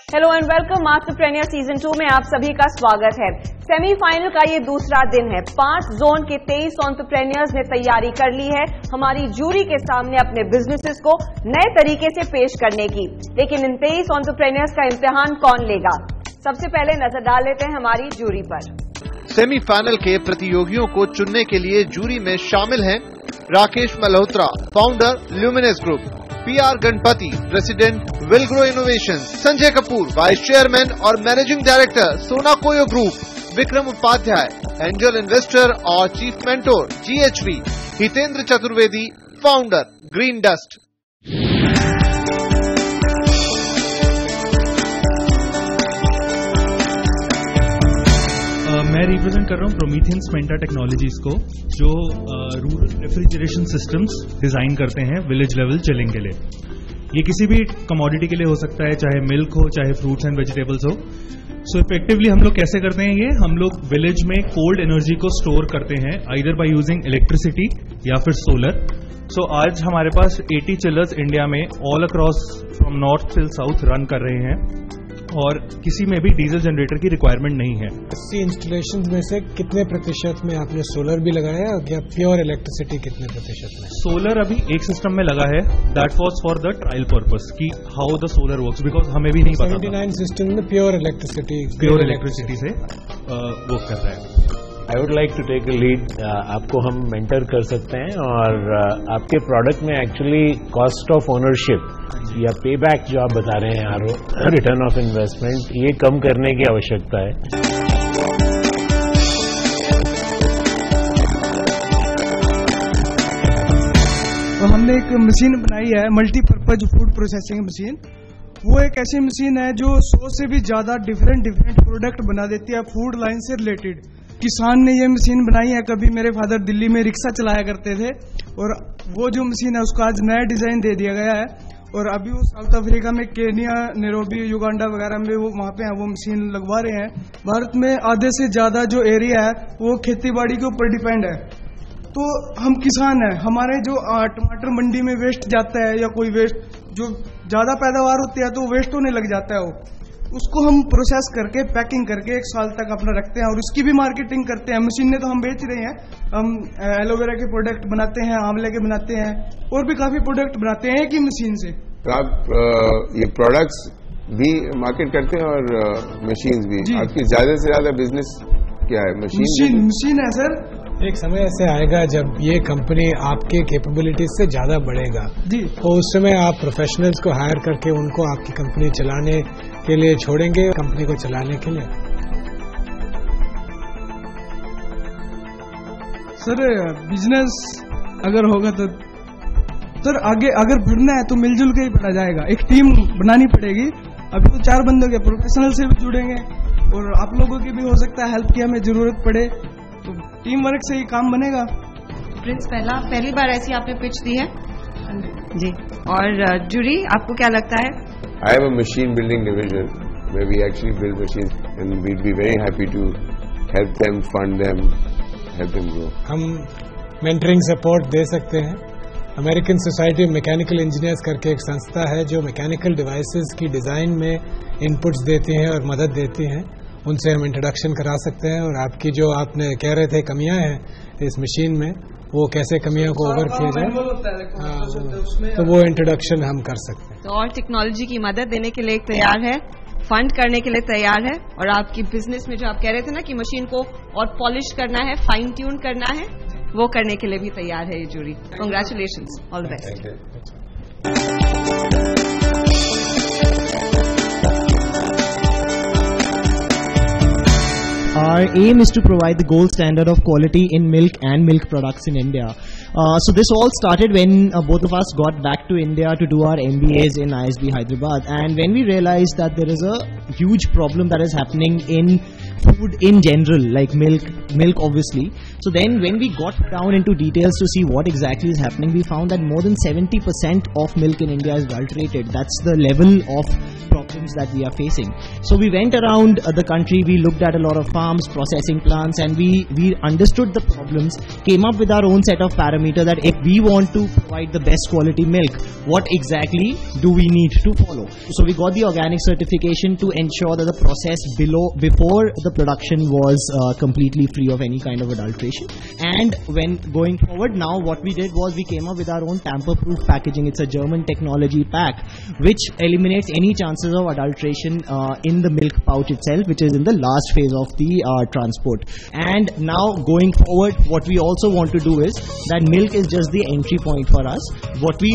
Hello and welcome मास्टरप्रेन्योर season 2 में आप सभी का स्वागत है। सेमीफाइनल का ये दूसरा दिन है। 5 जोन के 23 एंटरप्रेन्योर्स ने तैयारी कर ली है हमारी जूरी के सामने अपने बिजनेसेस को नए तरीके से पेश करने की। लेकिन इन 23 एंटरप्रेन्योर्स का इम्तिहान कौन लेगा? सबसे पहले नजर डाल लेते हैं हमारी जूरी पर। सेमीफाइनल के प्रतियोगियों को चुनने के लिए जूरी में शामिल हैं Rakesh Malhotra, founder Luminous group, PR Ganapathy, president Villgro innovation, Sanjay Kapur, vice chairman और managing director Sona Koyo group, Vikram Upadhyay, angel investor और chief mentor GHV, Hitendra Chaturvedi, founder green dust. मैं रिप्रेजेंट कर रहा हूँ प्रोमीथियन स्पेंटा टेक्नोलॉजीज को, जो रूरल रेफ्रिजरेशन सिस्टम्स डिजाइन करते हैं विलेज लेवल चिलिंग के लिए। ये किसी भी कमोडिटी के लिए हो सकता है, चाहे मिल्क हो, चाहे फ्रूट्स एंड वेजिटेबल्स हो। सो इफेक्टिवली हम लोग कैसे करते हैं ये? हम लोग विलेज में कोल्ड एनर्जी को स्टोर करते हैं आइदर बाय यूजिंग इलेक्ट्रिसिटी या फिर सोलर। सो आज हमारे पास 80 चिलर्स इंडिया में all across from north till south run कर रहे हैं और किसी में भी डीजल जनरेटर की रिक्वायरमेंट नहीं है। 80 इंस्टॉलेशन में से कितने प्रतिशत में आपने सोलर भी लगाया या प्योर इलेक्ट्रिसिटी कितने प्रतिशत में? सोलर अभी एक सिस्टम में लगा है, that was for the trial purpose कि how the solar works, because हमें भी नहीं पता। 79 सिस्टम में प्योर इलेक्ट्रिसिटी से वर्क कर रहा है। I would like to take a lead. आपको हम मेंटर कर सकते हैं और आपके प्रोडक्ट में एक्चुअली कॉस्ट ऑफ ओनरशिप या पे बैक जो आप बता रहे हैं, रिटर्न ऑफ इन्वेस्टमेंट, ये कम करने की आवश्यकता है। तो हमने एक मशीन बनाई है मल्टीपर्पज फूड प्रोसेसिंग मशीन। वो एक ऐसी मशीन है जो 100 से भी ज्यादा डिफरेंट प्रोडक्ट बना देती है फूड लाइन से रिलेटेड। किसान ने ये मशीन बनाई है। कभी मेरे फादर दिल्ली में रिक्शा चलाया करते थे और वो जो मशीन है उसका आज नया डिजाइन दे दिया गया है और अभी वो साउथ अफ्रीका में, केनिया, नैरोबी, युगांडा वगैरह में वो वहाँ पे वो मशीन लगवा रहे हैं। भारत में आधे से ज्यादा जो एरिया है वो खेतीबाड़ी के ऊपर डिपेंड है। तो हम किसान हैं, हमारे जो टमाटर मंडी में वेस्ट जाता है या कोई वेस्ट जो ज्यादा पैदावार होती है तो वेस्ट होने लग जाता है, वो उसको हम प्रोसेस करके पैकिंग करके 1 साल तक अपना रखते हैं और उसकी भी मार्केटिंग करते हैं। मशीनें तो हम बेच रहे हैं, हम एलोवेरा के प्रोडक्ट बनाते हैं, आंवले के बनाते हैं और भी काफी प्रोडक्ट बनाते हैं एक ही मशीन से। तो आप ये प्रोडक्ट्स भी मार्केट करते हैं और मशीन्स भी। आपकी ज्यादा से ज्यादा बिजनेस क्या है? मशीन है सर। एक समय ऐसे आएगा जब ये कंपनी आपके कैपेबिलिटीज से ज्यादा बढ़ेगा जी, तो उस समय आप प्रोफेशनल्स को हायर करके उनको आपकी कंपनी चलाने के लिए छोड़ेंगे, कंपनी को चलाने के लिए? सर बिजनेस अगर होगा तो सर आगे अगर बढ़ना है तो मिलजुल के ही बढ़ा जाएगा। एक टीम बनानी पड़ेगी। अभी तो 4 बंदों के प्रोफेशनल से भी जुड़ेंगे और आप लोगों की भी हो सकता है हेल्प की हमें जरूरत पड़े, तो टीम वर्क से ही काम बनेगा। प्रिंस पहली बार ऐसी आपने पिच दी है जी। और जूरी आपको क्या लगता है? I have a machine building division where we actually build machines and we'd be very happy to help them, fund them, help them grow. हम मेंटरिंग सपोर्ट दे सकते हैं। American society of mechanical engineers करके एक संस्था है जो mechanical devices की design में इनपुट्स देती हैं और मदद देती हैं। उनसे हम इंट्रोडक्शन करा सकते हैं और आपकी जो आपने कह रहे थे कमियां हैं इस मशीन में, वो कैसे कमियों को ओवर किया जाए, तो वो इंट्रोडक्शन हम कर सकते हैं। तो और टेक्नोलॉजी की मदद देने के लिए तैयार है, फंड करने के लिए तैयार है और आपकी बिजनेस में जो आप कह रहे थे ना कि मशीन को और पॉलिश करना है, फाइन ट्यून करना है, वो करने के लिए भी तैयार है ये jury. Congratulations, all the best. Our aim is to provide the gold standard of quality in milk and milk products in India. So this all started when both of us got back to India to do our MBAs in ISB Hyderabad, and when we realized that there is a huge problem that is happening in food in general, like milk obviously. So then when we got down into details to see what exactly is happening, we found that more than 70% of milk in India is adulterated. That's the level of proper problems that we are facing. So we went around the country, we looked at a lot of farms, processing plants, and we understood the problems, came up with our own set of parameters that if we want to provide the best quality milk, what exactly do we need to follow? So we got the organic certification to ensure that the process before the production was completely free of any kind of adulteration. And when going forward, now what we did was we came up with our own tamper-proof packaging. It's a German technology pack which eliminates any chances of adulteration in the milk pouch itself, which is in the last phase of the transport. And now going forward, what we also want to do is that milk is just the entry point for us. What we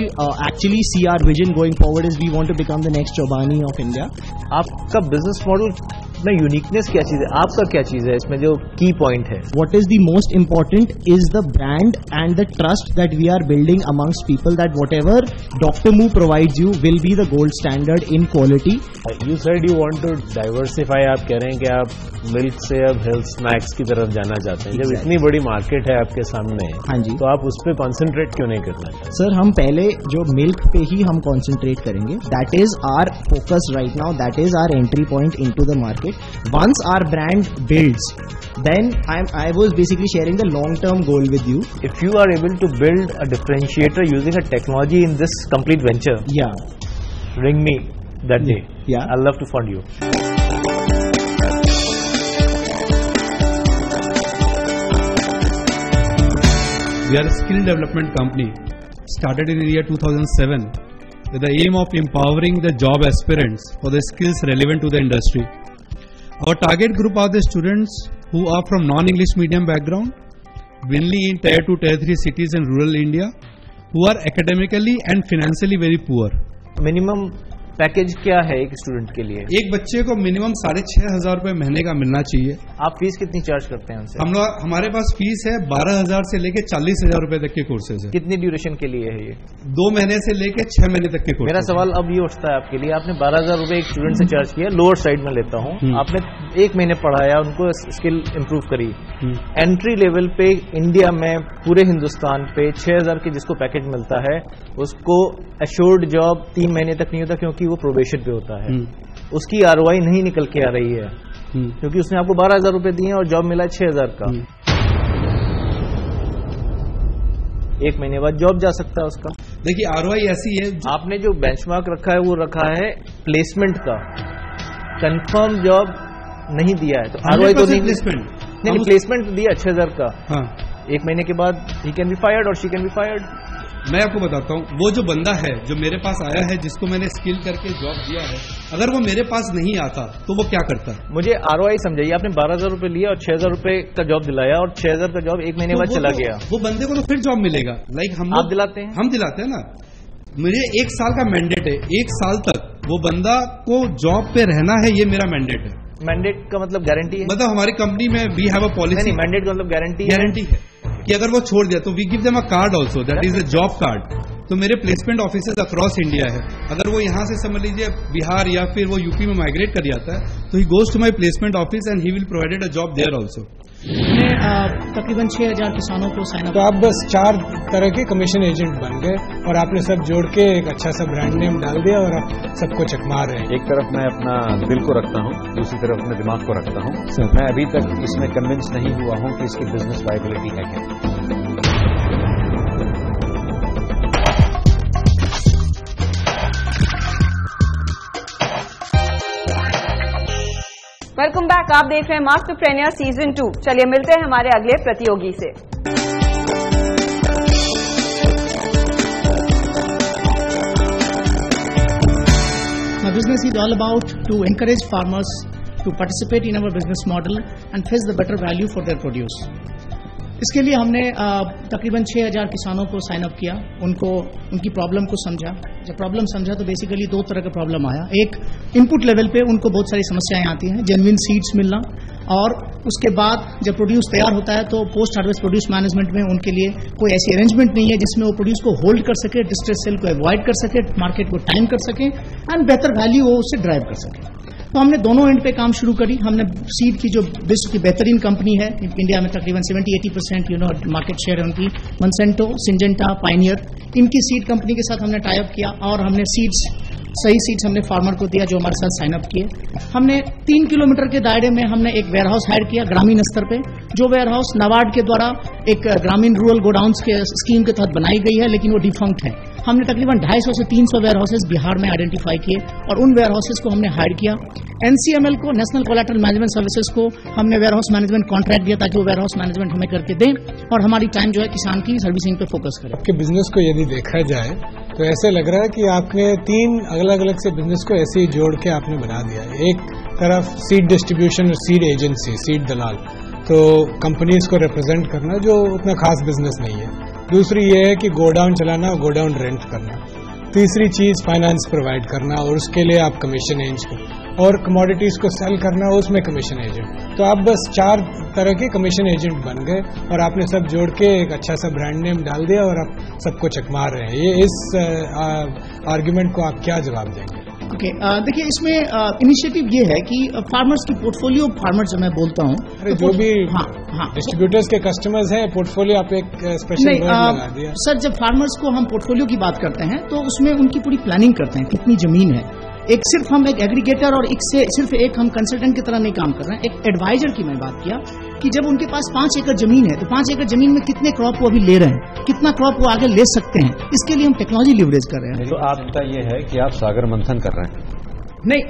actually see our vision going forward is we want to become the next Chobani of India. आपका business model में uniqueness क्या चीज है, आपका क्या चीज है इसमें जो की पॉइंट है? What is the most important is the brand and the trust that we are building amongst people, that whatever Dr. Moo provides you will be the gold standard in quality. You said you want to diversify. आप कह रहे हैं कि आप milk से अब health snacks की तरफ जाना चाहते हैं. जब इतनी बड़ी मार्केट है आपके सामने, हाँ जी, तो आप उस पर कॉन्सेंट्रेट क्यों नहीं करना चाहते? सर, हम पहले जो मिल्क पे ही हम कॉन्सेंट्रेट करेंगे. That is our focus right now, that is our entry point into the market. Once our brand builds, then I was basically sharing the long-term goal with you. If you are able to build a differentiator using a technology in this complete venture, yeah, ring me that day. Yeah, I'll love to fund you. We are a skill development company, started in the year 2007 with the aim of empowering the job aspirants for the skills relevant to the industry. Our target group are the students who are from non-English medium background, mainly in Tier 2, Tier 3 cities in rural India, who are academically and financially very poor. Minimum package क्या है एक student के लिए? एक बच्चे को minimum 6,500 रुपए महीने का मिलना चाहिए. आप फीस कितनी चार्ज करते हैं उनसे? हमारे पास फीस है 12,000 से लेके 40,000 रुपए तक के कोर्सेज है. कितनी ड्यूरेशन के लिए है ये? 2 महीने से लेके 6 महीने तक के कोर्सेज. मेरा सवाल अब ये उठता है आपके लिए, आपने 12,000 रुपए एक स्टूडेंट से चार्ज किया, लोअर साइड में लेता हूँ, आपने 1 महीने पढ़ाया, उनको स्किल इंप्रूव करी, एंट्री लेवल पे इंडिया में पूरे हिंदुस्तान पे 6,000 के जिसको पैकेज मिलता है उसको एश्योर्ड जॉब 3 महीने तक नहीं होता क्योंकि वो प्रोबेशन पे होता है. उसकी आरओआई नहीं निकल के आ रही है क्योंकि उसने आपको 12,000 रुपए दिए और जॉब मिला 6,000 का. 1 महीने बाद जॉब जा सकता है उसका. देखिए आरओआई ऐसी है, आपने जो बेंचमार्क रखा है वो रखा है प्लेसमेंट का, कंफर्म जॉब नहीं दिया है. तो आरओआई तो नहीं, प्लेसमेंट दिया 6,000 का. 1 महीने के बाद ही कैन बी फायर्ड और शी कैन बी फायर्ड. मैं आपको बताता हूँ, वो जो बंदा है जो मेरे पास आया है, जिसको मैंने स्किल करके जॉब दिया है, अगर वो मेरे पास नहीं आता तो वो क्या करता है? मुझे आरओआई समझाइए. आपने 12,000 रुपए लिया और 6,000 रुपए का जॉब दिलाया और 6,000 का जॉब 1 महीने बाद चला गया. वो बंदे को तो फिर जॉब मिलेगा. लाइक आप दिलाते हैं? हम दिलाते हैं ना. मुझे 1 साल का मैंडेट है, 1 साल तक वो बंदा को जॉब पे रहना है, ये मेरा मैंडेट है. मैंडेट का मतलब गारंटी है? मतलब हमारी कंपनी में we have a policy. Mandate का मतलब गारंटी है कि अगर वो छोड़ दिया तो we give them a card also, that is a job card. तो मेरे प्लेसमेंट ऑफिसर्स अक्रॉस इंडिया है. अगर वो यहाँ से समझ लीजिए बिहार या फिर वो यूपी में माइग्रेट कर जाता है तो he goes to my placement office and he will provided a job there also. तकरीबन 6,000 किसानों को साइन अप. तो आप बस 4 तरह के कमीशन एजेंट बन गए और आपने सब जोड़ के एक अच्छा सा ब्रांड नेम डाल दिया और आप सबको चकमा रहे हैं. एक तरफ मैं अपना दिल को रखता हूँ, दूसरी तरफ अपने दिमाग को रखता हूँ. मैं अभी तक इसमें कन्विंस नहीं हुआ हूँ कि इसकी बिजनेस वायबिलिटी है क्या. Welcome back. आप देख रहे हैं मास्टरप्रेन्योर सीजन 2. चलिए मिलते हैं हमारे अगले प्रतियोगी से. My business is all about to encourage farmers to participate in our business model and fetch the better value for their produce. इसके लिए हमने तकरीबन 6,000 किसानों को साइन अप किया, उनको उनकी प्रॉब्लम को समझा. जब प्रॉब्लम समझा तो बेसिकली 2 तरह का प्रॉब्लम आया. एक इनपुट लेवल पे उनको बहुत सारी समस्याएं आती हैं, जेन्युइन सीड्स मिलना, और उसके बाद जब प्रोड्यूस तैयार होता है तो पोस्ट हार्वेस्ट प्रोड्यूस मैनेजमेंट में उनके लिए कोई ऐसी अरेंजमेंट नहीं है जिसमें वो प्रोड्यूस को होल्ड कर सके, डिस्ट्रेस सेल को अवॉइड कर सके, मार्केट को टाइम कर सके एंड बेहतर वैल्यू वो उससे ड्राइव कर सके. तो हमने दोनों एंड पे काम शुरू करी. हमने सीड की जो विश्व की बेहतरीन कंपनी है इंडिया में, तकरीबन 70-80% मार्केट शेयर है उनकी, मोंसेंटो, सिंजेंटा, पायनियर, इनकी सीड कंपनी के साथ हमने टाई अप किया और हमने सीड्स सही सीड्स हमने फार्मर को दिया जो हमारे साथ साइन अप किए। हमने 3 किलोमीटर के दायरे में हमने एक वेयरहाउस हायर किया ग्रामीण स्तर पे, जो वेयरहाउस नाबार्ड के द्वारा एक ग्रामीण रूरल गोडाउन्स के स्कीम के तहत बनाई गई है, लेकिन वो डिफंक्ट है। हमने तकरीबन 250 से 300 वेयरहाउसेस बिहार में आइडेंटिफाई किए और उन वेयरहाउसेस को हमने हायर किया। NCML को, नेशनल कोलैटरल मैनेजमेंट सर्विसेज को हमने वेयरहाउस मैनेजमेंट कॉन्ट्रैक्ट दिया ताकि वो वेयरहाउस मैनेजमेंट हमें करके दें और हमारी टाइम जो है किसान की सर्विसिंग पे फोकस करें। आपके बिजनेस को यदि देखा जाए तो ऐसे लग रहा है कि आपने 3 अलग अलग से बिजनेस को ऐसे ही जोड़ के आपने बना दिया। एक तरफ सीड डिस्ट्रीब्यूशन और सीड एजेंसी, सीड दलाल, तो कंपनीज को रिप्रेजेंट करना जो उतना खास बिजनेस नहीं है। दूसरी ये है कि गोडाउन चलाना और गोडाउन रेंट करना। तीसरी चीज फाइनेंस प्रोवाइड करना और उसके लिए आप कमीशन एजेंट, और कमोडिटीज को सेल करना उसमें कमीशन एजेंट। तो आप बस 4 तरह के कमीशन एजेंट बन गए और आपने सब जोड़ के एक अच्छा सा ब्रांड नेम डाल दिया और आप सबको चकमा रहे हैं। ये इस आर्ग्यूमेंट को आप क्या जवाब देंगे? ओके, देखिए इसमें इनिशिएटिव ये है कि फार्मर्स की पोर्टफोलियो, फार्मर जब मैं बोलता हूँ तो जो भी डिस्ट्रीब्यूटर्स के कस्टमर्स हैं, पोर्टफोलियो आप एक स्पेशल लगा दिया। सर, जब फार्मर्स को हम पोर्टफोलियो की बात करते हैं तो उसमें उनकी पूरी प्लानिंग करते हैं, कितनी जमीन है। एक सिर्फ हम एक एग्रीगेटर और सिर्फ एक हम कंसल्टेंट की तरह नहीं काम कर रहे हैं। एक एडवाइजर की मैं बात किया कि जब उनके पास 5 एकड़ जमीन है तो 5 एकड़ जमीन में कितने क्रॉप वो अभी ले रहे हैं, कितना क्रॉप वो आगे ले सकते हैं, इसके लिए हम टेक्नोलॉजी लिवरेज कर रहे हैं। तो आपका ये है कि आप सागर मंथन कर रहे हैं? नहीं,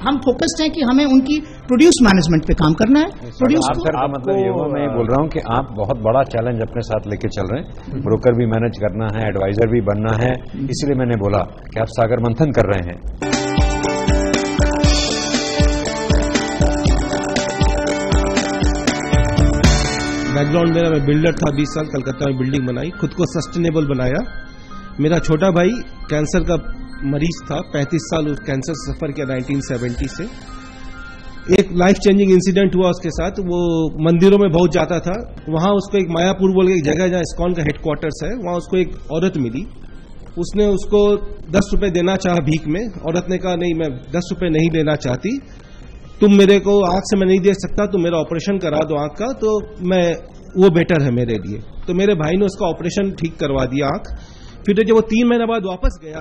हम फोकस्ड हैं कि हमें उनकी प्रोड्यूस मैनेजमेंट पे काम करना है। प्रोड्यूस का मतलब ये हुआ, मैं बोल रहा हूँ कि आप बहुत बड़ा चैलेंज अपने साथ लेके चल रहे हैं। ब्रोकर भी मैनेज करना है, एडवाइजर भी बनना है, इसलिए मैंने बोला कि आप सागर मंथन कर रहे हैं। बैकग्राउंड मेरा, मैं बिल्डर था, 20 साल कलकत्ता में बिल्डिंग बनाई, खुद को सस्टेनेबल बनाया। मेरा छोटा भाई कैंसर का मरीज था, 35 साल कैंसर सफर किया 1970 से। एक लाइफ चेंजिंग इंसिडेंट हुआ उसके साथ। वो मंदिरों में बहुत जाता था, वहां उसको एक मायापुर बोल के एक जगह जहां इस्कॉन का हेडक्वार्टर्स है, वहां उसको एक औरत मिली। उसने उसको 10 रुपए देना चाहा भीख में। औरत ने कहा नहीं, मैं 10 रुपए नहीं देना चाहती, तुम मेरे को आंख से मैं नहीं देख सकता, तुम मेरा ऑपरेशन करा दो आंख का, तो मैं वो बेटर है मेरे लिए। तो मेरे भाई ने उसका ऑपरेशन ठीक करवा दिया आंख। फिर जब वो 3 महीने बाद वापस गया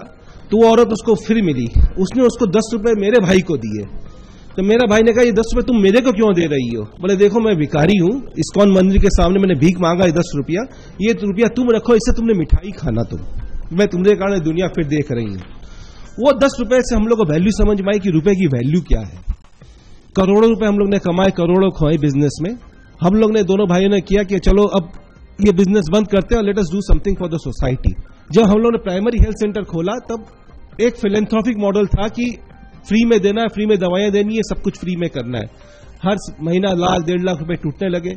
तो वो औरत उसको फिर मिली, उसने उसको 10 रुपए मेरे भाई को दिए। तो मेरा भाई ने कहा ये 10 रुपए तुम मेरे को क्यों दे रही हो? बोले देखो मैं भिखारी हूं, इस्कॉन मंदिर के सामने मैंने भीख मांगा है 10 रुपया, ये रुपया तुम रखो, इससे तुमने मिठाई खाना, मैं तुम्हारे कारण दुनिया फिर देख रही हूं। वो 10 रुपए से हम लोग को वैल्यू समझ में आई कि रुपए की वैल्यू क्या है। करोड़ों रुपए हम लोग ने कमाए, करोड़ों खोए बिजनेस में। हम लोग ने, दोनों भाइयों ने किया कि चलो अब ये बिजनेस बंद करते हैं और let us do something for the society. जब हम लोग ने प्राइमरी हेल्थ सेंटर खोला तब एक फिलेंथ्रोपिक मॉडल था कि फ्री में देना है, फ्री में दवाइयां देनी है, सब कुछ फ्री में करना है। हर महीना 1.5 लाख रुपए टूटने लगे।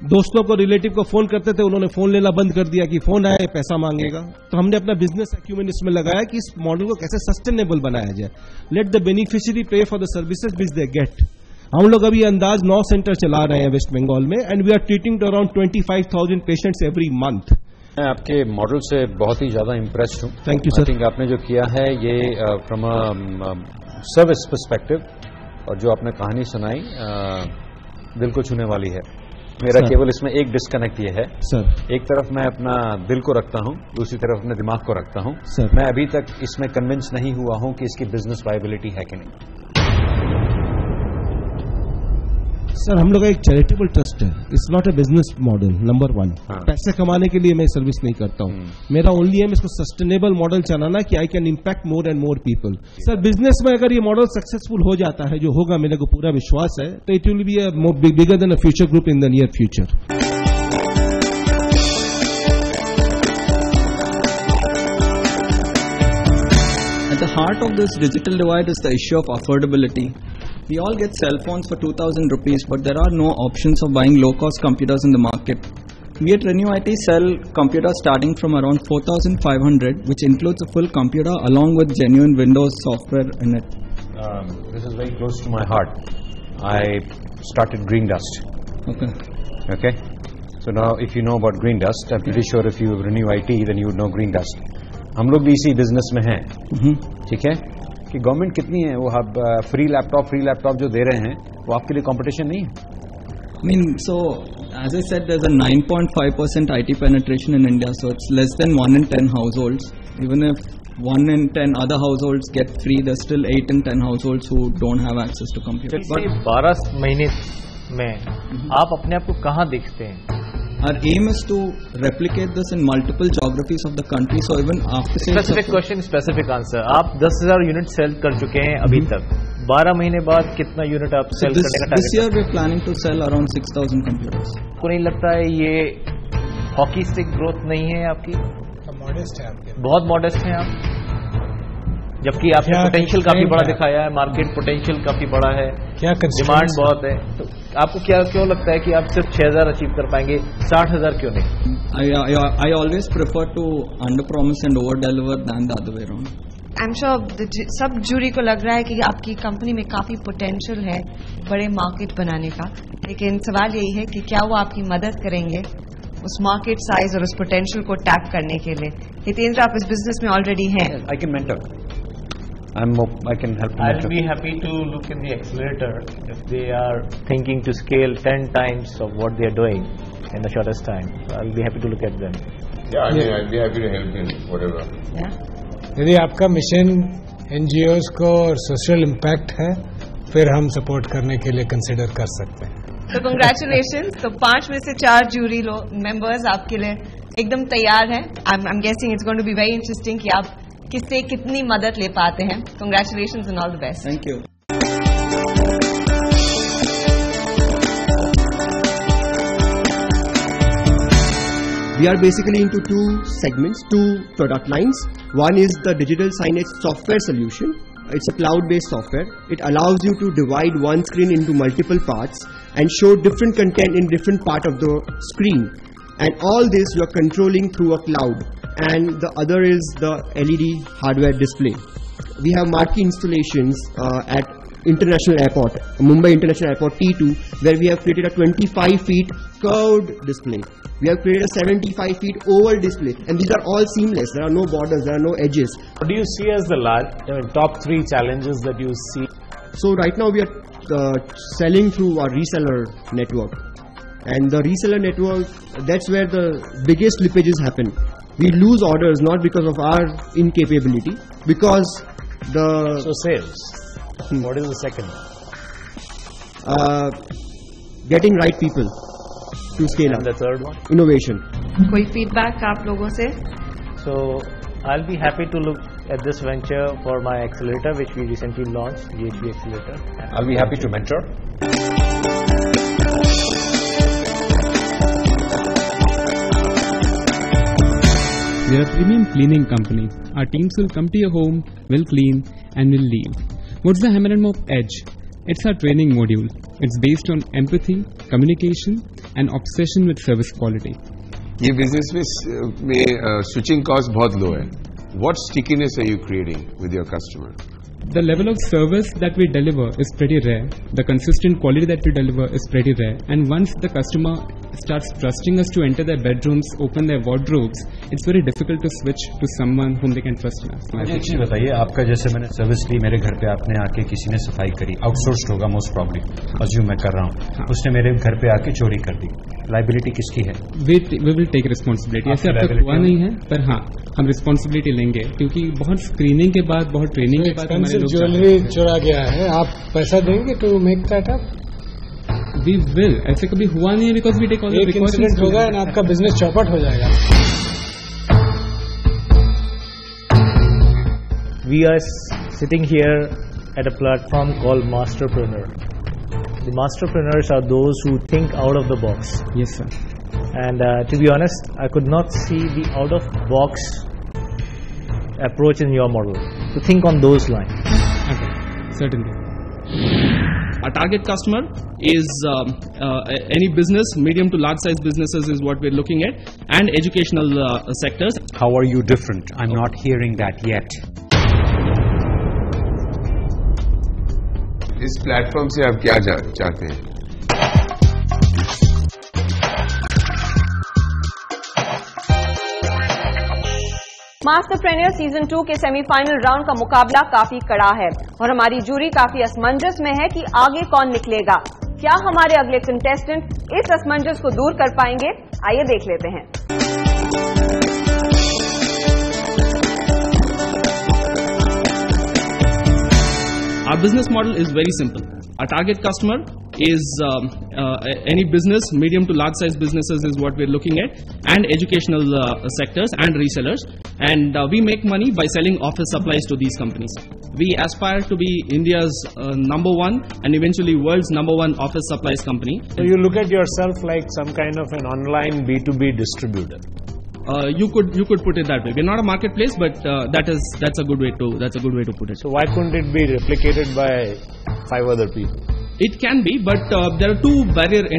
दोस्तों को, रिलेटिव को फोन करते थे, उन्होंने फोन लेना बंद कर दिया कि फोन आए पैसा मांगेगा। तो हमने अपना बिजनेस एक्यूमेंट इसमें लगाया कि इस मॉडल को कैसे सस्टेनेबल बनाया जाए। लेट द बेनिफिशियरी पे for the services which they get. हम लोग अभी अंदाज 9 सेंटर चला रहे हैं वेस्ट बंगाल में, and we are treating to around 25,000 patients every month. मैं आपके मॉडल से बहुत ही ज्यादा इम्प्रेस्ड हूँ। Thank you sir. I think आपने जो किया है ये फ्रॉम अ सर्विस पर्सपेक्टिव, और जो आपने कहानी सुनाई दिल को छूने वाली है। मेरा केवल इसमें एक डिस्कनेक्ट ये है सर, एक तरफ मैं अपना दिल को रखता हूं, दूसरी तरफ अपने दिमाग को रखता हूं। मैं अभी तक इसमें कन्विंस नहीं हुआ हूं कि इसकी बिजनेस वायबिलिटी है कि नहीं। सर, हम लोग का एक चैरिटेबल ट्रस्ट है, it's not a business model. Number 1, पैसे कमाने के लिए मैं सर्विस नहीं करता हूं। मेरा ओनली एम इसको सस्टेनेबल मॉडल चलाना कि I can impact more and more people. Sir, business में अगर ये मॉडल सक्सेसफुल हो जाता है, जो होगा मेरे को पूरा विश्वास है, तो it will be a bigger than a future group in the near future. At the heart of this digital divide is the issue of affordability. We all get cell phones for 2,000 rupees, but there are no options of buying low-cost computers in the market. We at Renew IT sell computers starting from around 4,500, which includes a full computer along with genuine Windows software in it. This is very close to my heart. I started Green Dust. Okay. So now, if you know about Green Dust, I'm pretty sure if you Renew IT, then you would know Green Dust. हम लोग भी इसी business में हैं, ठीक है, कि government कितनी है, वो आप फ्री लैपटॉप जो दे रहे हैं, वो आपके लिए कंपटीशन नहीं है। I mean, so as I said, there's a 9.5% IT penetration in India, so it's less than 1 in 10 households. Even if 1 in 10 other households get free, there's still 8 in 10 households who don't have access to computers. But 12 महीने में आप अपने आप को कहाँ देखते हैं? Our aim is to replicate this in multiple geographies of the country. So even after specific question, specific answer. आप 10,000 यूनिट सेल कर चुके हैं अभी तक. 12 महीने बाद कितना यूनिट आप सेल करने का target? This year we're planning to sell around 6,000 computers. आपको नहीं लगता है ये हॉकी स्टिक ग्रोथ नहीं है आपकी? मॉडेस्ट है आपके, बहुत मॉडेस्ट हैं आप, जबकि आपने पोटेंशियल काफी बड़ा दिखाया है, मार्केट पोटेंशियल काफी बड़ा है, डिमांड बहुत है. तो आपको क्यों लगता है कि आप सिर्फ 6,000 अचीव कर पाएंगे, 60,000 क्यों नहीं? I always prefer to under promise and over deliver than the other way around. I'm sure सब जूरी को लग रहा है कि आपकी कंपनी में काफी पोटेंशियल है बड़े मार्केट बनाने का, लेकिन सवाल यही है कि क्या वो आपकी मदद करेंगे उस मार्केट साइज और उस पोटेंशियल को टैप करने के लिए? हितेंद्र, आप इस बिजनेस में ऑलरेडी हैं. I can mentor. I can help. I'll be happy to look in the accelerator if they are thinking to scale 10 times of what they are doing in the shortest time. I'll be happy to look at them. Yeah, I'll be happy to help in whatever. Yeah. यदि आपका mission NGOs को और social impact है, फिर हम support करने के लिए कंसिडर कर सकते हैं. तो कंग्रेचुलेशन. तो 5 में से 4 जूरी मेंबर्स आपके लिए एकदम तैयार हैं. I am guessing it's going to be very interesting कि आप किससे कितनी मदद ले पाते हैं. Congratulations and all the best. Thank you. We are basically into 2 segments, 2 product lines. One is the digital signage software solution. It's a cloud-based software. It allows you to divide one screen into multiple parts and show different content in different part of the screen. And all this you are controlling through a cloud. And the other is the LED hardware display. We have marquee installations at International Airport, Mumbai International Airport T2, where we have created a 25 feet curved display. We have created a 75 feet oval display, and these are all seamless. There are no borders, there are no edges. What do you see as the top 3 challenges that you see? So right now we are selling through our reseller network, and the reseller network, that's where the biggest slippages happen. We lose orders not because of our incapability, because So sales. What is the second? Getting right people to scale up. And the third one? Innovation. कोई feedback आप लोगों से? So I'll be happy to look at this venture for my accelerator, which we recently launched, GHB Accelerator. I'll be happy to mentor. We are a premium cleaning company. Our teams will come to your home, will clean, and will leave. What's the hammer and mop edge? It's our training module. It's based on empathy, communication, and obsession with service quality. ये business में switching cost बहुत low है. What stickiness are you creating with your customer? The level of service that we deliver is pretty rare. The consistent quality that we deliver is pretty rare. And once the customer starts trusting us to enter their bedrooms, open their wardrobes, it's very difficult to switch to someone whom they can trust in us. मुझे एक चीज बताइए, आपका जैसे मैंने service ली, मेरे घर पे आपने आके किसी ने सफाई करी, आउटसोर्स्ड होगा मोस्ट प्रॉब्ली, अज्यूम मैं कर रहा हूँ, उसने मेरे घर पे आके चोरी कर दी, लाइबिलिटी किसकी है? We will take responsibility. ऐसे अब तक हुआ नहीं है, पर हाँ हम रिस्पॉन्सिबिलिटी लेंगे, क्योंकि बहुत स्क्रीनिंग के बाद, बहुत ट्रेनिंग के बाद हमारे लोग ज्वेलरी चुरा गया है, आप पैसा देंगे to make that up? We will. ऐसे कभी हुआ नहीं है, because we take all the precautions. एक इंसिडेंट होगा और आपका बिजनेस चौपट हो जाएगा. We are sitting here at a platform called Masterpreneur. The Masterpreneurs are those who think out of the box. Yes, sir. And to be honest, I could not see the out-of-box approach in your model. To think on those lines. Okay, certainly. Our target customer is any business, medium to large size businesses is what we're looking at, and educational sectors. How are you different? I'm not hearing that yet. इस platform से आप क्या चाहते हैं? मास्टरप्रेन्योर season 2 के semifinal round का मुकाबला काफी कड़ा है और हमारी जूरी काफी असमंजस में है कि आगे कौन निकलेगा. क्या हमारे अगले कंटेस्टेंट इस असमंजस को दूर कर पाएंगे? आइए देख लेते हैं. Our business model is very simple. Our target customer is any business, medium to large size businesses is what we're looking at, and educational sectors and resellers. And we make money by selling office supplies to these companies. We aspire to be India's #1 and eventually world's #1 office supplies company. So you look at yourself like some kind of an online B2B distributor. You could put it that way. We're not a marketplace, but that's a good way to put it. So why couldn't it be replicated by 5 other people? It can be, but there are two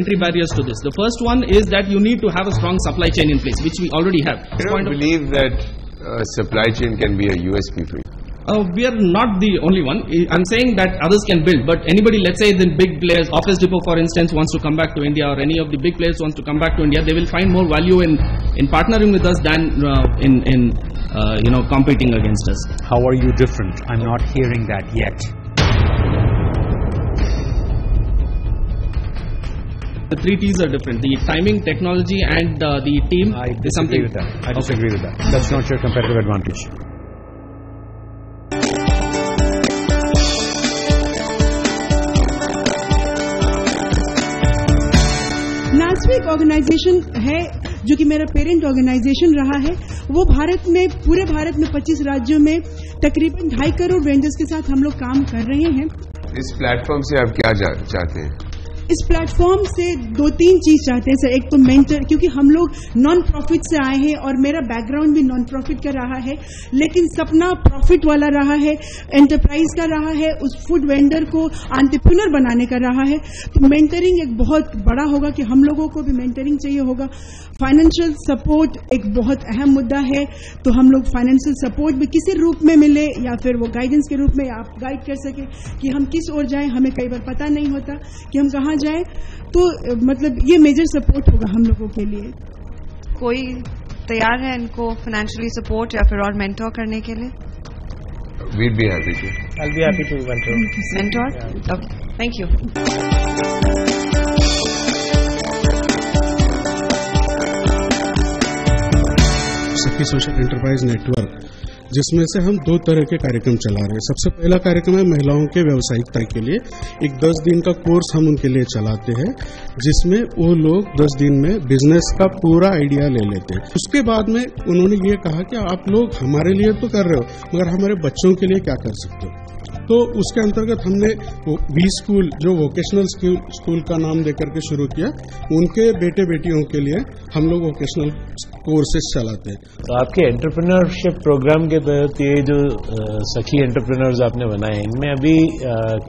entry barriers to this. The first one is that you need to have a strong supply chain in place, which we already have. I don't believe that supply chain can be a USP for you. We are not the only one. I'm saying that others can build, but anybody, let's say the big players, Office Depot for instance, wants to come back to India, or any of the big players wants to come back to India, they will find more value in partnering with us than in competing against us. How are you different? I'm not hearing that yet. The 3 T's are different. The timing, technology, and the team is something. With that. I disagree with that. That's not your competitive advantage. नास्विक organisation है जो कि मेरा parent organisation रहा है, वो भारत में, पूरे भारत में 25 राज्यों में तकरीबन 2.5 करोड़ वेंडर्स के साथ हम लोग काम कर रहे हैं। इस प्लेटफॉर्म से आप क्या चाहते हैं? इस प्लेटफॉर्म से 2-3 चीज चाहते हैं सर। एक तो मेंटर, क्योंकि हम लोग नॉन प्रॉफिट से आए हैं और मेरा बैकग्राउंड भी नॉन प्रॉफिट का रहा है, लेकिन सपना प्रॉफिट वाला रहा है, एंटरप्राइज का रहा है, उस फूड वेंडर को एंटरप्रेन्योर बनाने का रहा है। तो मेंटरिंग एक बहुत बड़ा होगा कि हम लोगों को भी मेंटरिंग चाहिए होगा। फाइनेंशियल सपोर्ट एक बहुत अहम मुद्दा है, तो हम लोग फाइनेंशियल सपोर्ट भी किसी रूप में मिले, या फिर वो गाइडेंस के रूप में आप गाइड कर सके कि हम किस ओर जाएं। हमें कई बार पता नहीं होता कि हम कहाँ जाए, तो मतलब ये मेजर सपोर्ट होगा हम लोगों के लिए। कोई तैयार है इनको फाइनेंशियली सपोर्ट या फिर और मेंटोर करने के लिए? We'd be happy to. I'll be happy to mentor. Mentor? Okay. Thank you. सखी सोशल एंटरप्राइज नेटवर्क, जिसमें से हम 2 तरह के कार्यक्रम चला रहे हैं। सबसे पहला कार्यक्रम है महिलाओं के व्यावसायिकता के लिए। एक 10 दिन का कोर्स हम उनके लिए चलाते हैं, जिसमें वो लोग 10 दिन में बिजनेस का पूरा आइडिया ले लेते हैं। उसके बाद में उन्होंने ये कहा कि आप लोग हमारे लिए तो कर रहे हो, मगर हमारे बच्चों के लिए क्या कर सकते हो। तो उसके अंतर्गत हमने वी स्कूल, जो वोकेशनल स्कूल का नाम देकर के शुरू किया, उनके बेटे बेटियों के लिए हम लोग वोकेशनल कोर्सेज चलाते हैं। तो आपके एंटरप्रेन्योरशिप प्रोग्राम के तहत ये जो सखी एंटरप्रेन्योर्स आपने बनाए, इनमें अभी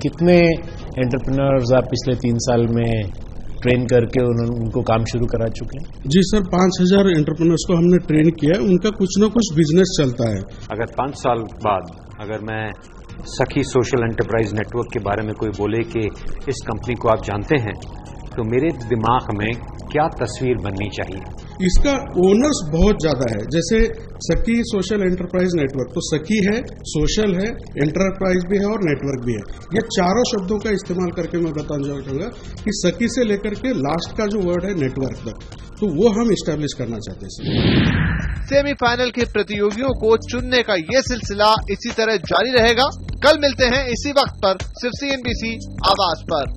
कितने एंटरप्रेन्योर्स आप पिछले 3 साल में ट्रेन करके उनको काम शुरू करा चुके हैं? जी सर, 5000 एंटरप्रेन्योर्स को हमने ट्रेन किया है। उनका कुछ न कुछ बिजनेस चलता है। अगर 5 साल बाद अगर मैं सखी सोशल एंटरप्राइज नेटवर्क के बारे में कोई बोले कि इस कंपनी को आप जानते हैं, तो मेरे दिमाग में क्या तस्वीर बननी चाहिए? इसका ओनर्स बहुत ज्यादा है। जैसे सखी सोशल एंटरप्राइज नेटवर्क, तो सखी है, सोशल है, एंटरप्राइज भी है और नेटवर्क भी है। ये चारों शब्दों का इस्तेमाल करके मैं बताना चाहूंगा कि सखी से लेकर के लास्ट का जो वर्ड है नेटवर्क तक, तो वो हम इस्टेब्लिश करना चाहते हैं। सेमीफाइनल के प्रतियोगियों को चुनने का ये सिलसिला इसी तरह जारी रहेगा। कल मिलते हैं इसी वक्त पर, सिर्फ CNBC आवाज पर।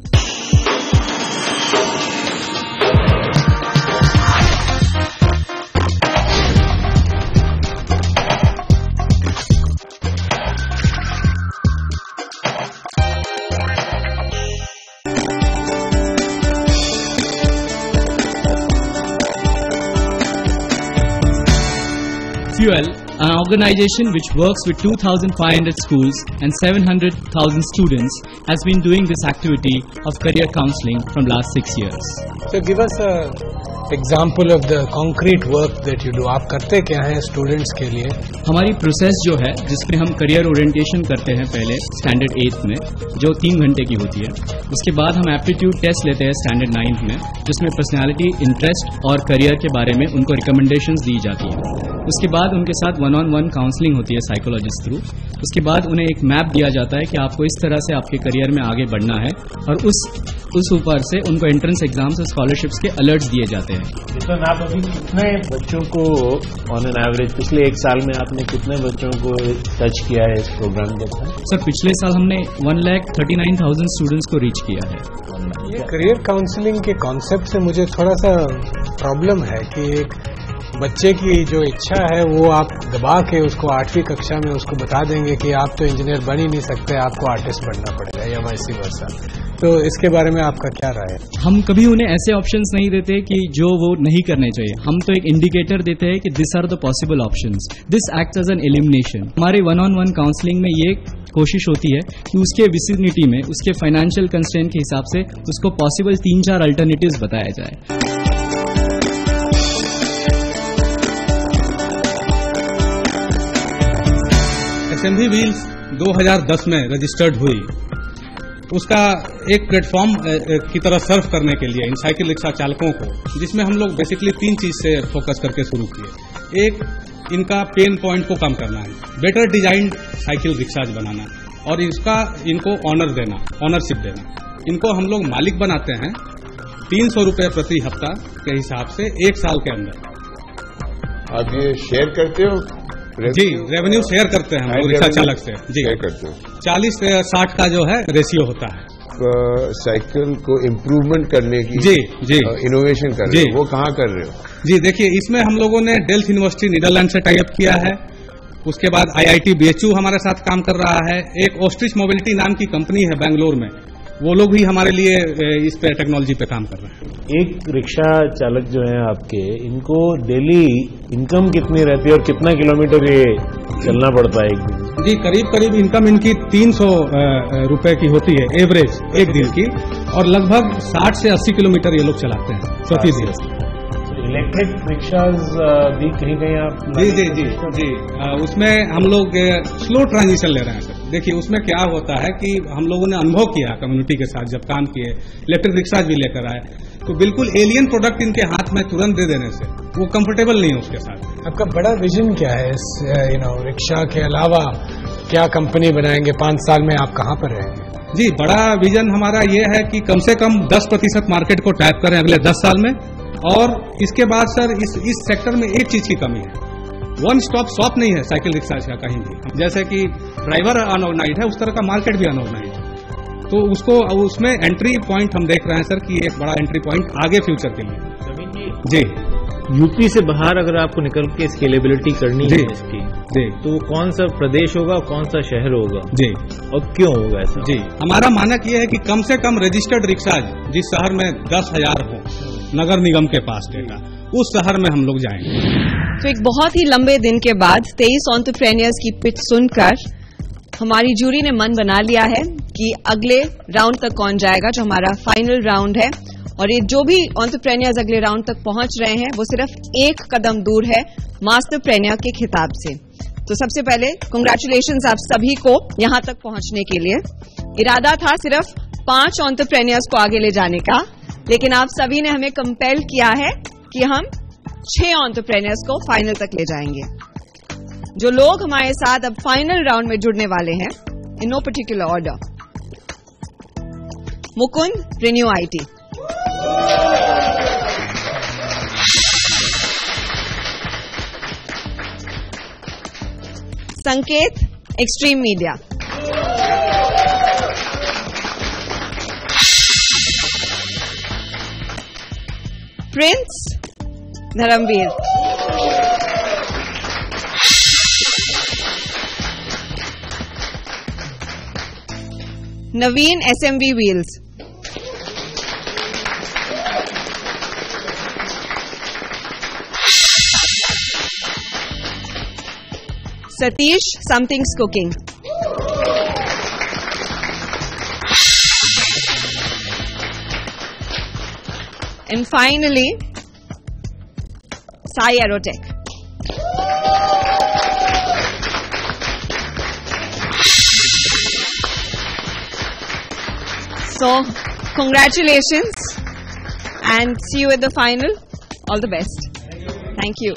Fuel, an organization which works with 2,500 schools and 700,000 students, has been doing this activity of career counseling from last 6 years. So give us a example of the concrete work that you do. आप करते क्या हैं students के लिए? हमारी process जो है, जिसमें हम करियर ओरिएंटेशन करते हैं पहले स्टैंडर्ड 8th में, जो 3 घंटे की होती है। उसके बाद हम एप्टीट्यूड टेस्ट लेते हैं स्टैंडर्ड 9th में, जिसमें पर्सनालिटी, इंटरेस्ट और करियर के बारे में उनको रिकमेंडेशंस दी जाती है। उसके बाद उनके साथ 1-on-1 काउंसलिंग होती है साइकोलॉजिस्ट थ्रू। उसके बाद उन्हें एक मैप दिया जाता है कि आपको इस तरह से आपके करियर में आगे बढ़ना है, और उस उस ऊपर से उनको एंट्रेंस एग्जाम्स और स्कॉलरशिप्स के अलर्ट्स दिए जाते हैं। तो आप अभी कितने बच्चों को ऑन एन एवरेज पिछले एक साल में आपने कितने बच्चों को टच किया है इस प्रोग्राम के तहत? सर पिछले साल हमने 1,39,000 स्टूडेंट्स को रीच किया है। ये करियर काउंसलिंग के कॉन्सेप्ट से मुझे थोड़ा सा प्रॉब्लम है कि एक बच्चे की जो इच्छा है वो आप दबा के उसको 8वीं कक्षा में उसको बता देंगे कि आप तो इंजीनियर बन ही नहीं सकते, आपको आर्टिस्ट बनना पड़ेगा या वैसी वर्षा। तो इसके बारे में आपका क्या राय है? हम कभी उन्हें ऐसे ऑप्शंस नहीं देते कि जो वो नहीं करने चाहिए। हम तो एक इंडिकेटर देते हैं कि this are the possible options, this acts as an elimination. हमारे 1-on-1 काउंसलिंग में ये कोशिश होती है कि उसके विसिनिटी में उसके फाइनेंशियल कंस्ट्रेंट के हिसाब से उसको पॉसिबल 3-4 अल्टरनेटिव्स बताया जाए। SMV व्हील्स 2010 में रजिस्टर्ड हुई। उसका एक प्लेटफॉर्म की तरह सर्व करने के लिए इन साइकिल रिक्शा चालकों को, जिसमें हम लोग बेसिकली 3 चीज से फोकस करके शुरू किए। एक, इनका पेन पॉइंट को कम करना है, बेटर डिजाइन्ड साइकिल रिक्शाज बनाना, और इनको ऑनर देना, ऑनरशिप देना। इनको हम लोग मालिक बनाते हैं 300 रुपये प्रति हफ्ता के हिसाब से 1 साल के अंदर। आप ये शेयर करते हो? जी, रेवेन्यू शेयर करते हैं हम रिक्शा चालक से। जी, शेयर करते हो। 40-60 का जो है रेशियो होता है। साइकिल को इम्प्रूवमेंट करने की जी इनोवेशन कर रहे हो, वो कहाँ कर रहे हो? जी देखिए, इसमें हम लोगों ने डेल्फ यूनिवर्सिटी नीदरलैंड से टाई अप किया है। उसके बाद IIT BHU हमारे साथ काम कर रहा है। एक ऑस्ट्रिच मोबिलिटी नाम की कंपनी है बेंगलोर में, वो लोग भी हमारे लिए इस पे टेक्नोलॉजी पे काम कर रहे हैं। एक रिक्शा चालक जो है आपके, इनको डेली इनकम कितनी रहती है और कितना किलोमीटर ये चलना पड़ता है एक दिन? जी, करीब इनकम इनकी 300 रुपए की होती है एवरेज एक दिन की, और लगभग 60 से 80 किलोमीटर ये लोग चलाते हैं प्रति दिन। इलेक्ट्रिक रिक्शाज भी कहीं आप? जी, उसमें हम लोग स्लो ट्रांजिशन ले रहे हैं सर। देखिए, उसमें क्या होता है कि हम लोगों ने अनुभव किया कम्युनिटी के साथ जब काम किए, इलेक्ट्रिक रिक्शाज भी लेकर आए, तो बिल्कुल एलियन प्रोडक्ट इनके हाथ में तुरंत दे देने से वो कंफर्टेबल नहीं है उसके साथ। आपका बड़ा विजन क्या है इस रिक्शा के अलावा? क्या कंपनी बनाएंगे 5 साल में? आप कहाँ पर रहेंगे? जी, बड़ा विजन हमारा ये है कि कम से कम 10% मार्केट को टैप करें अगले 10 साल में। और इसके बाद सर इस सेक्टर में एक चीज की कमी है, वन स्टॉप शॉप नहीं है साइकिल रिक्शा का कहीं भी। जैसे कि ड्राइवर अनऑर्गेनाइज्ड है, उस तरह का मार्केट भी अनऑर्गेनाइज्ड है। तो उसमें एंट्री पॉइंट हम देख रहे हैं सर कि एक बड़ा एंट्री पॉइंट आगे फ्यूचर के लिए। जी, यूपी से बाहर अगर आपको निकल के स्केलेबिलिटी करनी है इसकी, तो कौन सा प्रदेश होगा, कौन सा शहर होगा? जी, और क्यों होगा ऐसा? जी, हमारा मानक ये है कि कम से कम रजिस्टर्ड रिक्शाज जिस शहर में 10,000 हो, नगर निगम के पास डेटा, उस शहर में हम लोग जाएंगे। तो एक बहुत ही लंबे दिन के बाद 23 एंटरप्रेन्योर्स की पिच सुनकर हमारी जूरी ने मन बना लिया है कि अगले राउंड तक कौन जाएगा, जो हमारा फाइनल राउंड है। और ये जो भी एंटरप्रेन्योर्स अगले राउंड तक पहुंच रहे हैं वो सिर्फ एक कदम दूर है मास्टरप्रेन्योर के खिताब से। तो सबसे पहले कांग्रेचुलेशंस आप सभी को यहां तक पहुंचने के लिए। इरादा था सिर्फ 5 एंटरप्रेन्योर्स को आगे ले जाने का, लेकिन आप सभी ने हमें कंपेल किया है कि हम 6 एंटरप्रेन्योर्स को फाइनल तक ले जाएंगे। जो लोग हमारे साथ अब फाइनल राउंड में जुड़ने वाले हैं, in no particular order: Mukund, Renew IT; Sanket, Extreme Media; Prince, Dharmveer; Naveen, SMV Wheels; Satish, Something's Cooking; and finally Sai Aerotech. So congratulations and see you at the final. All the best. Thank you.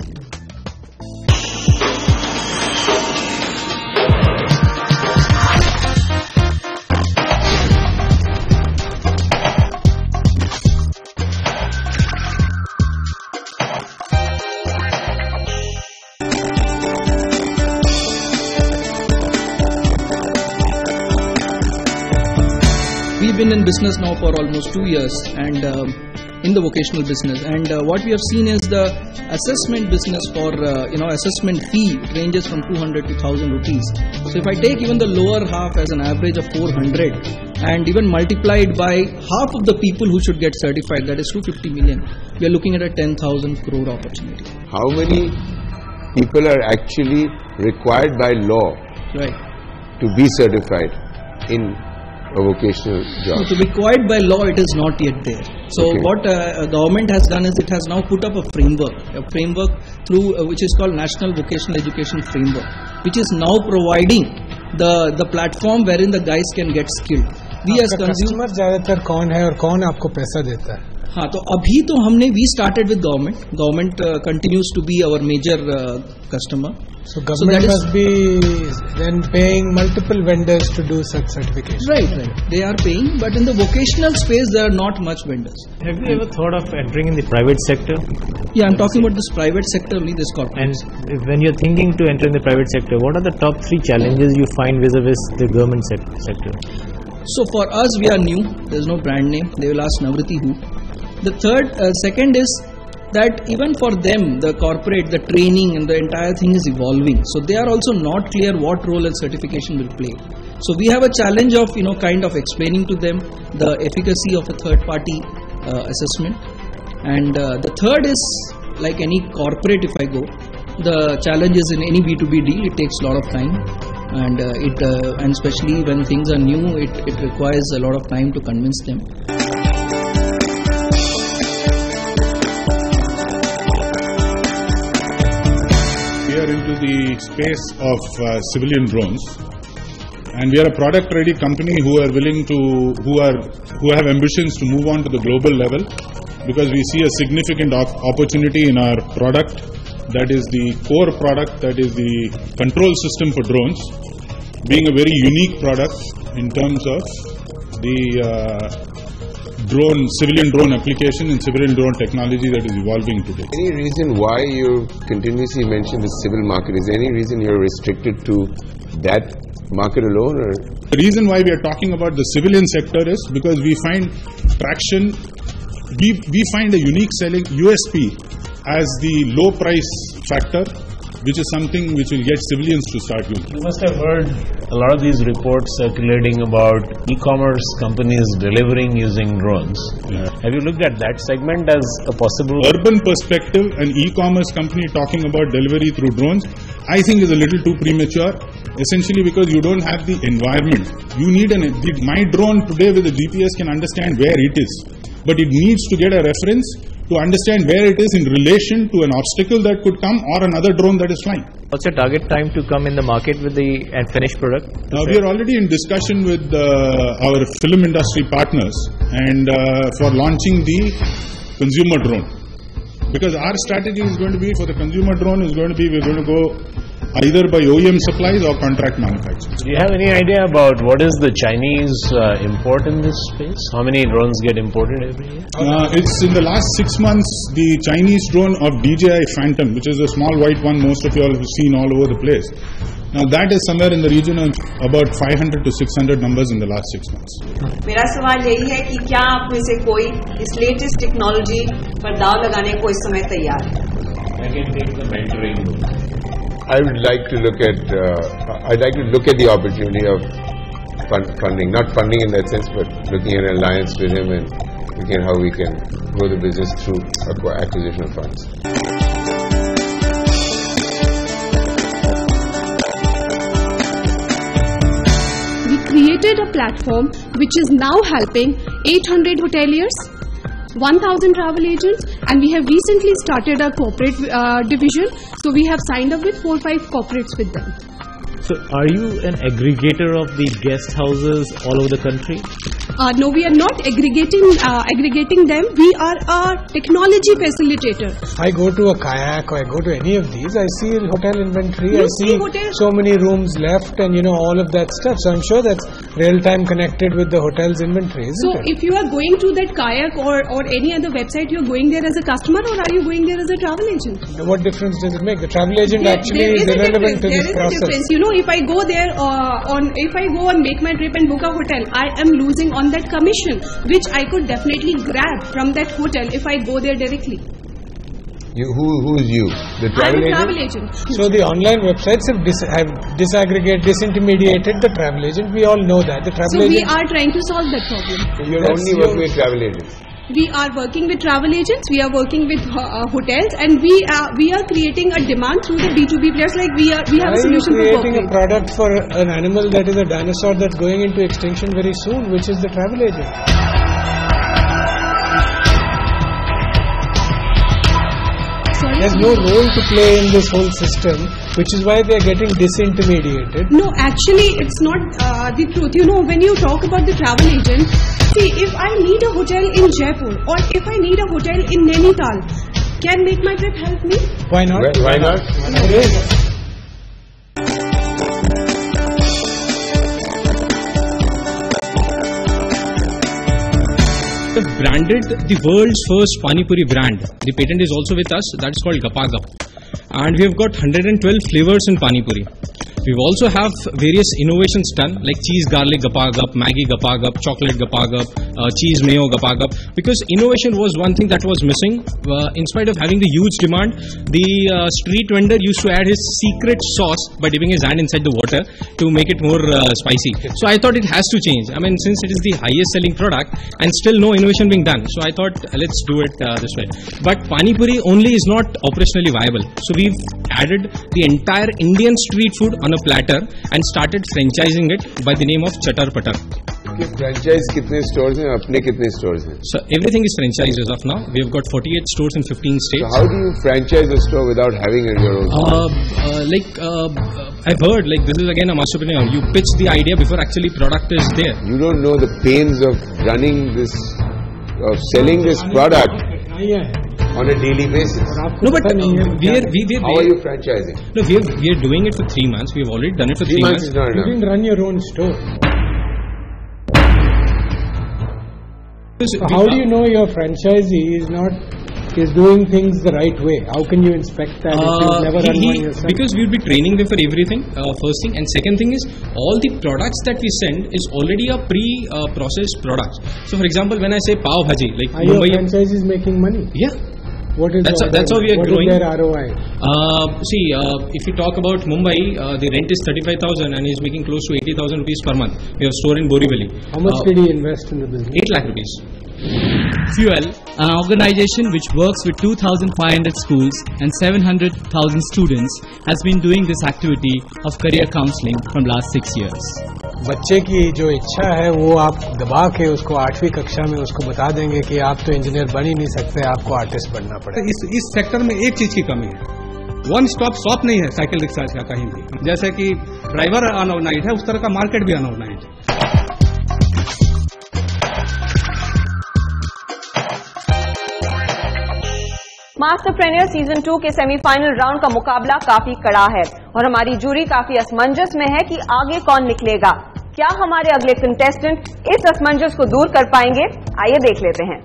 in business now for almost 2 years, and in the vocational business. And what we have seen is the assessment business for assessment fee ranges from 200 to 1,000 rupees. So if I take even the lower half as an average of 400 and even multiplied by half of the people who should get certified, that is 250 million, we are looking at a 10,000 crore opportunity. How many people are actually required by law to be certified in a vocational job? So required by law, it is not yet there. So what government has done is it has now put up a framework through which is called National Vocational Education Framework, which is now providing the platform wherein the guys can get skilled. We as customer ज्यादातर कौन है और कौन आपको पैसा देता है? हाँ, तो अभी तो हमने we started with government continues to be our major customer. So government must be then paying multiple vendors to do such certification. Right. They are paying, but in the vocational space there are not much vendors. Have you ever thought of entering in the private sector? Yeah, I'm talking about this private sector only, this corporate. And when you're thinking to enter in the private sector, what are the top 3 challenges you find vis-a-vis the government sector? So for us, we are new. There's no brand name. They will ask Navriti who. The second is that even for them, the corporate, the training and the entire thing is evolving. So they are also not clear what role a certification will play. So we have a challenge of, kind of explaining to them the efficacy of a third party assessment. And the third is, like any corporate, if I go, the challenge is in any B2B deal, it takes a lot of time. And and especially when things are new, it requires a lot of time to convince them. We are into the space of civilian drones, and we are a product-ready company who are willing to, who have ambitions to move on to the global level, because we see a significant opportunity in our product. That is the core product, that is the control system for drones, being a very unique product in terms of the civilian drone application and civilian drone technology that is evolving today. Any reason why you continuously mention the civil market? Is there any reason you're restricted to that market alone? Or? The reason why we are talking about the civilian sector is because we find traction, we find a unique selling USP as the low price factor, which is something which will get civilians to start using. You must have heard a lot of these reports circulating about e-commerce companies delivering using drones. Yeah. Have you looked at that segment as a possible... Urban perspective, an e-commerce company talking about delivery through drones, I think is a little too premature, essentially because you don't have the environment. You need my drone today with the GPS can understand where it is, but it needs to get a reference to understand where it is in relation to an obstacle that could come or another drone that is flying. What's your target time to come in the market with the finished product? We are already in discussion with our film industry partners and for launching the consumer drone. Because our strategy is going to be, for the consumer drone, is going to be, we're going to go either by OEM supplies or contract manufacturers. Do you have any idea about what is the Chinese import in this space? How many drones get imported every year? It's in the last 6 months, the Chinese drone of DJI Phantom, which is a small white one most of you all have seen all over the place. Now that is somewhere in the region of about 500 to 600 numbers in the last 6 months. मेरा सवाल यही है कि क्या आप में से कोई इस लेटेस्ट टेक्नोलॉजी पर दाव लगाने को इस समय तैयार है? I can take the mentoring route. I would like to look at. I'd like to look at the opportunity of funding, not funding in that sense, but looking at an alliance with him and looking at how we can grow the business through acquisition of funds. We created a platform which is now helping 800 hoteliers, 1,000 travel agents, and we have recently started a corporate division. So we have signed up with 4 or 5 corporates with them. So are you an aggregator of the guest houses all over the country? No, we are not aggregating them. We are a technology facilitator. I go to a kayak or I go to any of these, I see hotel inventory, I see so many rooms left and all of that stuff. So I'm sure that's real-time connected with the hotel's inventory, isn't So it? if you are going to that kayak or any other website, you are going there as a customer, or are you going there as a travel agent? What difference does it make? The travel agent actually there is a irrelevant to difference. this There is a process. difference. You know, if I go there if I go and make my trip and book a hotel, I am losing on that commission, which I could definitely grab from that hotel if I go there directly. Who is you? The I am travel a travel agent? agent. So the online websites have disintermediated the travel agent. We all know that. The travel So we agent. are trying to solve that problem. So you're only working with travel agents. We are working with travel agents, we are working with hotels, and we are creating a demand through the B2B players. Like we have Why a solution are you creating a for product for an animal that is a dinosaur that's going into extinction very soon, which is the travel agent? There's no role to play in this whole system, which is why they are getting disintermediated. No, actually, it's not the truth. You know, when you talk about the travel agent, see, if I need a hotel in Jaipur or if I need a hotel in Nainital, can Make My Trip help me? Why not? Why not? We have branded the world's first Pani Puri brand. The patent is also with us. That is called Gapagap. And we have got 112 flavors in Pani Puri. We also have various innovations done like cheese garlic Gapagap, Maggi Gapagap, chocolate Gapagap, cheese mayo Gapagap. Because innovation was one thing that was missing. In spite of having the huge demand, the street vendor used to add his secret sauce by dipping his hand inside the water to make it more spicy. So I thought it has to change. I mean, since it is the highest selling product and still no innovation being done, so I thought let's do it this way. But Pani Puri only is not operationally viable. So we've added the entire Indian street food on a platter and started franchising it by the name of Chatar Patar. Franchise कितने stores हैं? अपने कितने stores हैं? So everything is franchised as of now. We have got 48 stores in 15 states. So how do you franchise a store without having it your own? I've heard this is again a entrepreneur. You pitch the idea before actually product is there. You don't know the pains of running this, of selling this product on a daily basis. No, but how are you franchising? No, we are doing it for 3 months. We have already done it for 3 months. Is not You enough. didn't run your own store. So how do you know your franchisee is doing things the right way? How can you inspect that if you've never run one yourself? Because we will be training them for everything, first thing. And second thing is, all the products that we send is already a pre-processed products. So for example, when I say pav bhaji, like Are your franchisees making money? Yeah. What is that's how we are growing. What is their ROI? If you talk about Mumbai, the rent is 35,000 and he's making close to 80,000 rupees per month. We have a store in Borivali. How much did he invest in the business? 8 lakh rupees. Fuel, an organization which works with 2,500 schools and 700,000 students, has been doing this activity of career counseling from last 6 years. बच्चे की जो इच्छा है वो आप दबा के उसको 8वीं कक्षा में उसको बता देंगे कि आप तो इंजीनियर बन ही नहीं सकते, आपको आर्टिस्ट बनना पड़ेगा। इस सेक्टर में एक चीज की कमी है, वन स्टॉप शॉप नहीं है साइकिल रिक्शा का कहीं भी। जैसे कि ड्राइवर अनऑर्गनाइज्ड है, उस तरह का मार्केट भी अनऑर्गनाइज्ड है। मास्टरप्रेन्योर सीजन 2 के सेमीफाइनल राउंड का मुकाबला काफी कड़ा है और हमारी जूरी काफी असमंजस में है कि आगे कौन निकलेगा। क्या हमारे अगले कंटेस्टेंट इस असमंजस को दूर कर पाएंगे? आइए देख लेते हैं।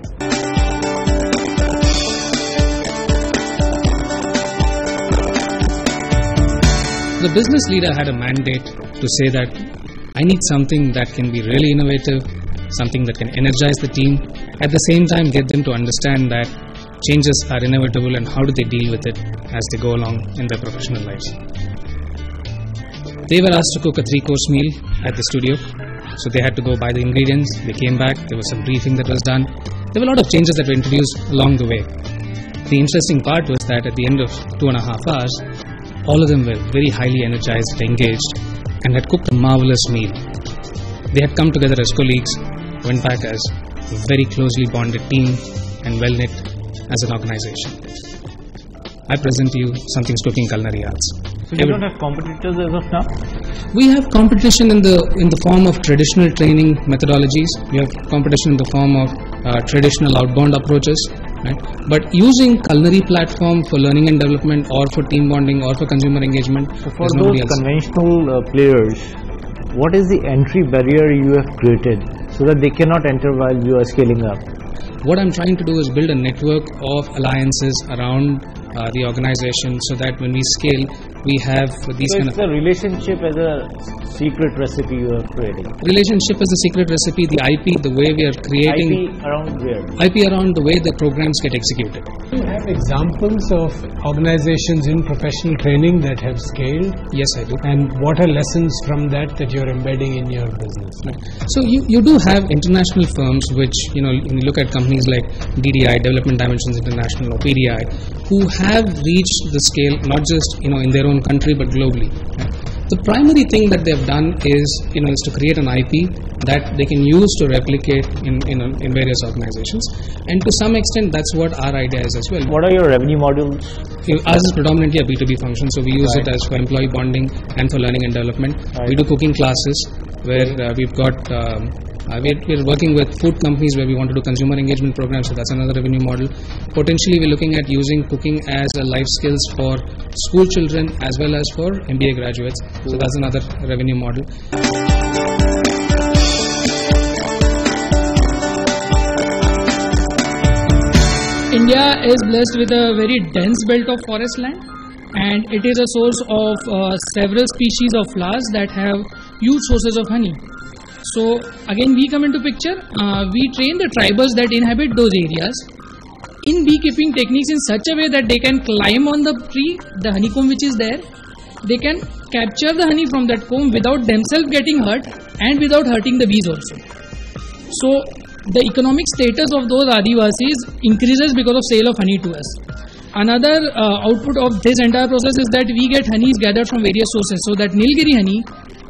The business leader had a mandate to say that I need something that can be really innovative, something that can energize the team, at the same time get them to understand that changes are inevitable and how do they deal with it as they go along in their professional lives. They were asked to cook a 3-course meal at the studio, so they had to go buy the ingredients. They came back, there was some briefing that was done. There were a lot of changes that were introduced along the way. The interesting part was that at the end of 2.5 hours, all of them were very highly energized, engaged, and had cooked a marvelous meal. They had come together as colleagues, went back as a very closely bonded team and well-knit as an organization. I present to you Something's Cooking Culinary Arts. So you don't have competitors as of now? We have competition in the form of traditional training methodologies. We have competition in the form of traditional outbound approaches. Right? But using culinary platform for learning and development, or for team bonding, or for consumer engagement, so for those conventional players what is the entry barrier you have created so that they cannot enter while you are scaling up? What I'm trying to do is build a network of alliances around the organization so that when we scale, we have these So it's a relationship as a secret recipe you are creating. Relationship is the secret recipe, the IP, the way we are creating... IP around where? IP around the way the programs get executed. Do you have examples of organizations in professional training that have scaled? Yes, I do. And what are lessons from that you're embedding in your business? So you do have international firms which, when you look at companies like DDI, Development Dimensions International, or PDI, who have reached the scale not just in their own country but globally. The primary thing that they've done is to create an IP that they can use to replicate in various organizations, and to some extent that's what our idea is as well. What are your revenue models? Ours is predominantly a B2B function, so we use it as for employee bonding and for learning and development. We do cooking classes where we've got we're working with food companies where we want to do consumer engagement programs, so that's another revenue model. Potentially we're looking at using cooking as a life skills for school children as well as for MBA graduates, so that's another revenue model. India is blessed with a very dense belt of forest land, and it is a source of several species of flowers that have huge sources of honey. So again we come into picture, we train the tribals that inhabit those areas in beekeeping techniques in such a way that they can climb on the tree, the honeycomb which is there, they can capture the honey from that comb without themselves getting hurt and without hurting the bees also. So the economic status of those Adivasis increases because of sale of honey to us. Another output of this entire process is that we get honeys gathered from various sources, so that Nilgiri honey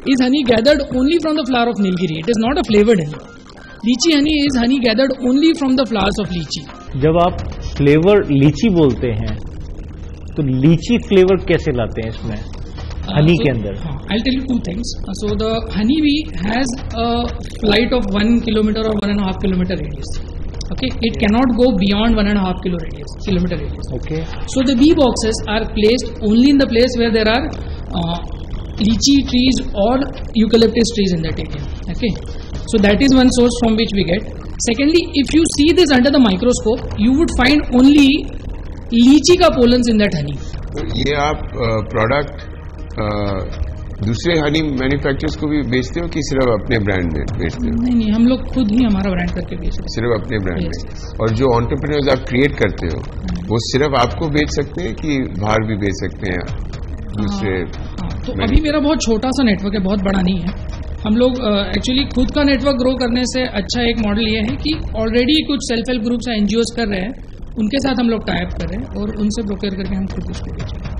is honey gathered only from the flower of Nilgiri. It is not a flavored honey. Lychee honey is honey gathered only from the flowers of lychee. जब आप flavour लीची बोलते हैं तो लीची flavour कैसे लाते हैं इसमें हनी के अंदर? I'll tell you two things. So the honeybee has a flight of 1 kilometer or 1.5 kilometer radius. Okay, it cannot go beyond 1.5 kilometer radius. Okay. So the bee boxes are placed only in the place where there are lychee trees or eucalyptus trees in that area. Okay, so that is one source from which we get. Secondly, if you see this under the microscope, you would find only lychee ka pollens in that honey. ये आप product दूसरे Honey manufacturers को भी बेचते हो कि सिर्फ अपने ब्रांड में बेचते हो? नहीं, हम लोग खुद ही हमारा ब्रांड करके बेचते हैं। सिर्फ अपने ब्रांड में। और जो एंटरप्रेन्योर्स आप क्रिएट करते हो वो सिर्फ आपको बेच सकते हैं कि बाहर भी बेच सकते हैं दूसरे? तो अभी मेरा बहुत छोटा सा नेटवर्क है, बहुत बड़ा नहीं है। हम लोग एक्चुअली खुद का नेटवर्क ग्रो करने से अच्छा एक मॉडल ये है कि ऑलरेडी कुछ सेल्फ हेल्प ग्रुप्स या एनजीओज कर रहे हैं, उनके साथ हम लोग टाई अप कर रहे हैं और उनसे ब्रोकर करके हम खुद उसको बेच रहे हैं।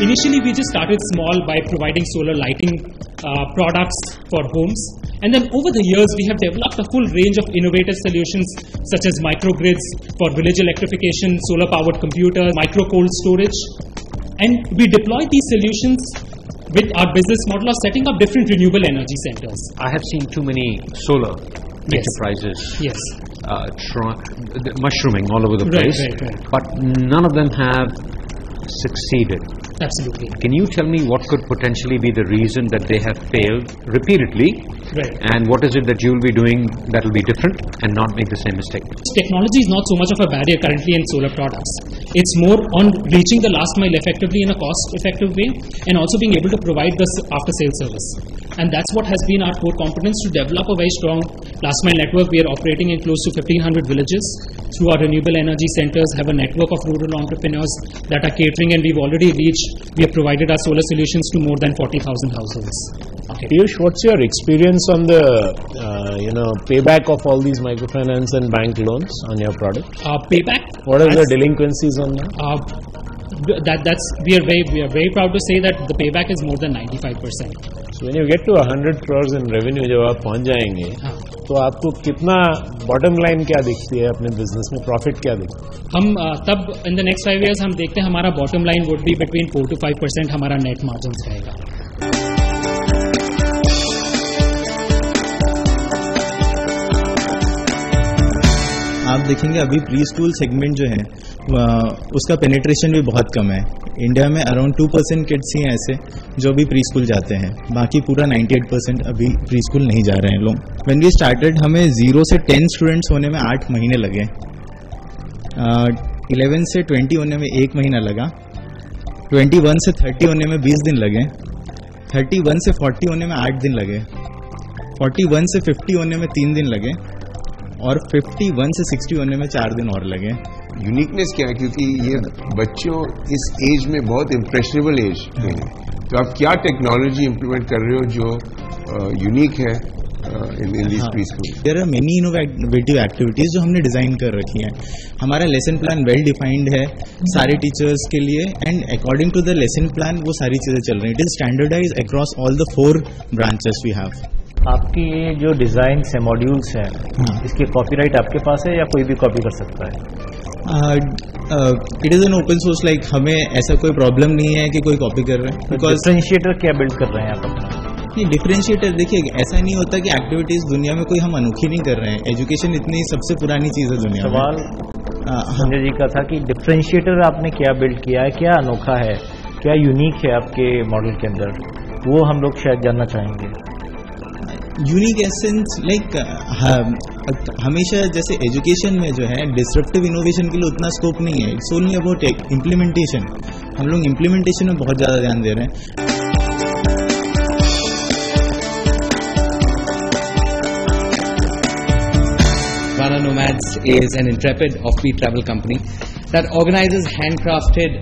Initially, we just started small by providing solar lighting products for homes. And then over the years, we have developed a full range of innovative solutions such as microgrids for village electrification, solar-powered computers, micro-cold storage. And we deploy these solutions with our business model of setting up different renewable energy centers. I have seen too many solar enterprises. Yes. Mushrooming all over the place. Right. But none of them have succeeded. Absolutely. Can you tell me what could potentially be the reason that they have failed repeatedly? Right. And what is it that you will be doing that will be different and not make the same mistake? Technology is not so much of a barrier currently in solar products. It's more on reaching the last mile effectively in a cost-effective way and also being able to provide the after-sale service. And that's what has been our core competence, to develop a very strong last mile network. We are operating in close to 1,500 villages through our renewable energy centers, have a network of rural entrepreneurs that are catering, and we've already reached, we have provided our solar solutions to more than 40,000 households. Okay. Piyush, what's your experience on the payback of all these microfinance and bank loans on your product? Payback. What are the delinquencies on that? We are very proud to say that the payback is more than 95%. So when you get to 100 crores in revenue, जब आप पहुंच जाएंगे, तो आपको कितना bottom line क्या दिखती है अपने business में, profit क्या दिखती है? हम तब in the next 5 years हम देखते हैं हमारा bottom line would be between 4 to 5% हमारा net margins रहेगा. आप देखेंगे अभी प्री स्कूल सेगमेंट जो है उसका पेनिट्रेशन भी बहुत कम है। इंडिया में अराउंड 2% किड्स ही हैं ऐसे जो अभी प्री स्कूल जाते हैं, बाकी पूरा 98% अभी प्री स्कूल नहीं जा रहे हैं लोग। व्हेन वी स्टार्टेड हमें 0 से 10 स्टूडेंट्स होने में 8 महीने लगे, 11 से 20 होने में 1 महीना लगा, 21 से 30 होने में 20 दिन लगे, 31 से 40 होने में 8 दिन लगे, 41 से 50 होने में 3 दिन लगे और 51 से 60 होने में 4 दिन और लगे। यूनिकनेस क्या है, क्योंकि ये बच्चों इस एज में बहुत इम्प्रेशनेबल एज है, तो आप क्या टेक्नोलॉजी इंप्लीमेंट कर रहे हो जो यूनिक है in this preschool? There are many innovative activities जो हमने डिजाइन कर रखी हैं। हमारा लेसन प्लान वेल डिफाइंड है सारे टीचर्स के लिए, and according to the lesson plan वो सारी चीजें चल रही हैं। It is standardize across all the 4 branches we have. आपकी ये जो डिजाइन है, मॉड्यूल्स हैं, इसके कॉपीराइट आपके पास है या कोई भी कॉपी कर सकता है? It is an open source, like हमें ऐसा कोई प्रॉब्लम नहीं है कि कोई कॉपी कर रहे हैं। बिकॉज डिफरेंशिएटर क्या बिल्ड कर रहे हैं आप अपना? नहीं, डिफरेंशिएटर देखिए ऐसा नहीं होता कि एक्टिविटीज दुनिया में कोई हम अनोखी नहीं कर रहे हैं। एजुकेशन इतनी सबसे पुरानी चीज है दुनिया में। सवाल संजय जी का था कि डिफरेंशिएटर आपने क्या बिल्ड किया है, क्या अनोखा है, क्या यूनिक है आपके मॉडल के अंदर, वो हम लोग शायद जानना चाहेंगे। यूनिक एसेंस लाइक हमेशा जैसे एजुकेशन में जो है डिसरप्टिव इनोवेशन के लिए उतना स्कोप नहीं है। It's only about implementation. हम लोग इम्प्लीमेंटेशन में बहुत ज़्यादा ध्यान दे रहे हैं। Vana Nomads is an intrepid offbeat travel company that organizes handcrafted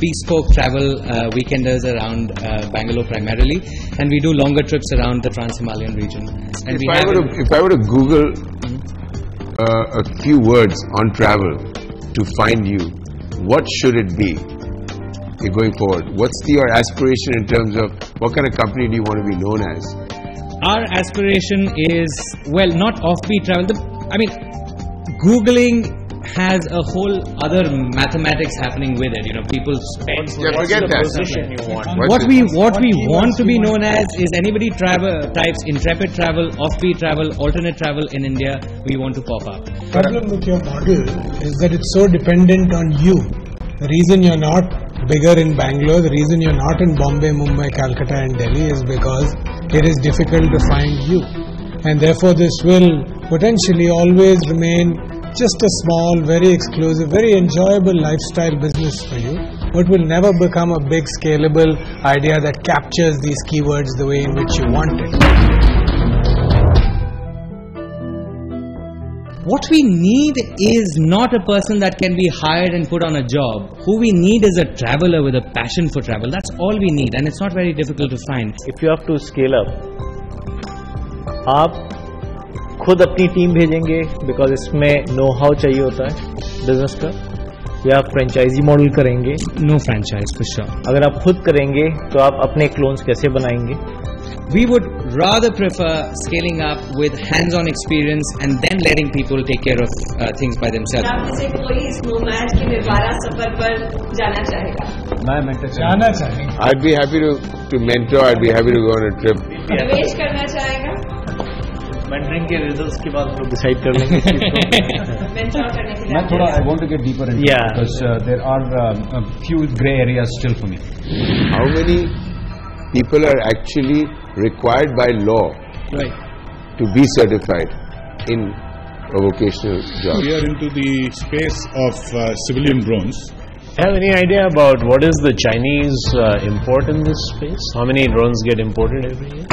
bespoke travel weekenders around Bangalore primarily, and we do longer trips around the Trans-Himalayan region. And if I were to Google a few words on travel to find you, what should it be going forward? What's your aspiration in terms of what kind of company do you want to be known as? Our aspiration is, well, not offbeat travel. Googling has a whole other mathematics happening with it. You know, people spend. Forget that. What we want to be known as is anybody types intrepid travel, offbeat travel, alternate travel in India, we want to pop up. The problem with your model is that it's so dependent on you. The reason you're not bigger in Bangalore, the reason you're not in Bombay, Mumbai, Calcutta and Delhi is because it is difficult to find you. And therefore this will potentially always remain just a small, very exclusive, very enjoyable lifestyle business for you. It will never become a big scalable idea that captures these keywords the way in which you want it. What we need is not a person that can be hired and put on a job. Who we need is a traveler with a passion for travel. That's all we need, and it's not very difficult to find. If you have to scale up, आप खुद अपनी team भेजेंगे because इसमें know how चाहिए होता है business का, या आप फ्रेंचाइजी मॉडल करेंगे? No franchise for sure. अगर आप खुद करेंगे तो आप अपने क्लोन्स कैसे बनाएंगे? We would rather prefer scaling up with hands-on experience and then letting people take care of things by themselves. आप जैसे कोई इस नोमैड के निर्वाला सफर पर जाना चाहेगा? मैं मेंटर जाना चाहेंगे। I'd be happy to mentor. I'd be happy to go on a trip. निवेश करना चाहेगा? मेंटरिंग के रिजल्ट्स के बाद हम लोग डिसाइड कर लेंगे। मेंटर करने के लिए मैं थोड़ा I want to get deeper into it because there are a few grey areas still for me. How many people are actually required by law to be certified in a vocational job? We are into the space of civilian drones. Have any idea about what is the Chinese import in this space? How many drones get imported every year?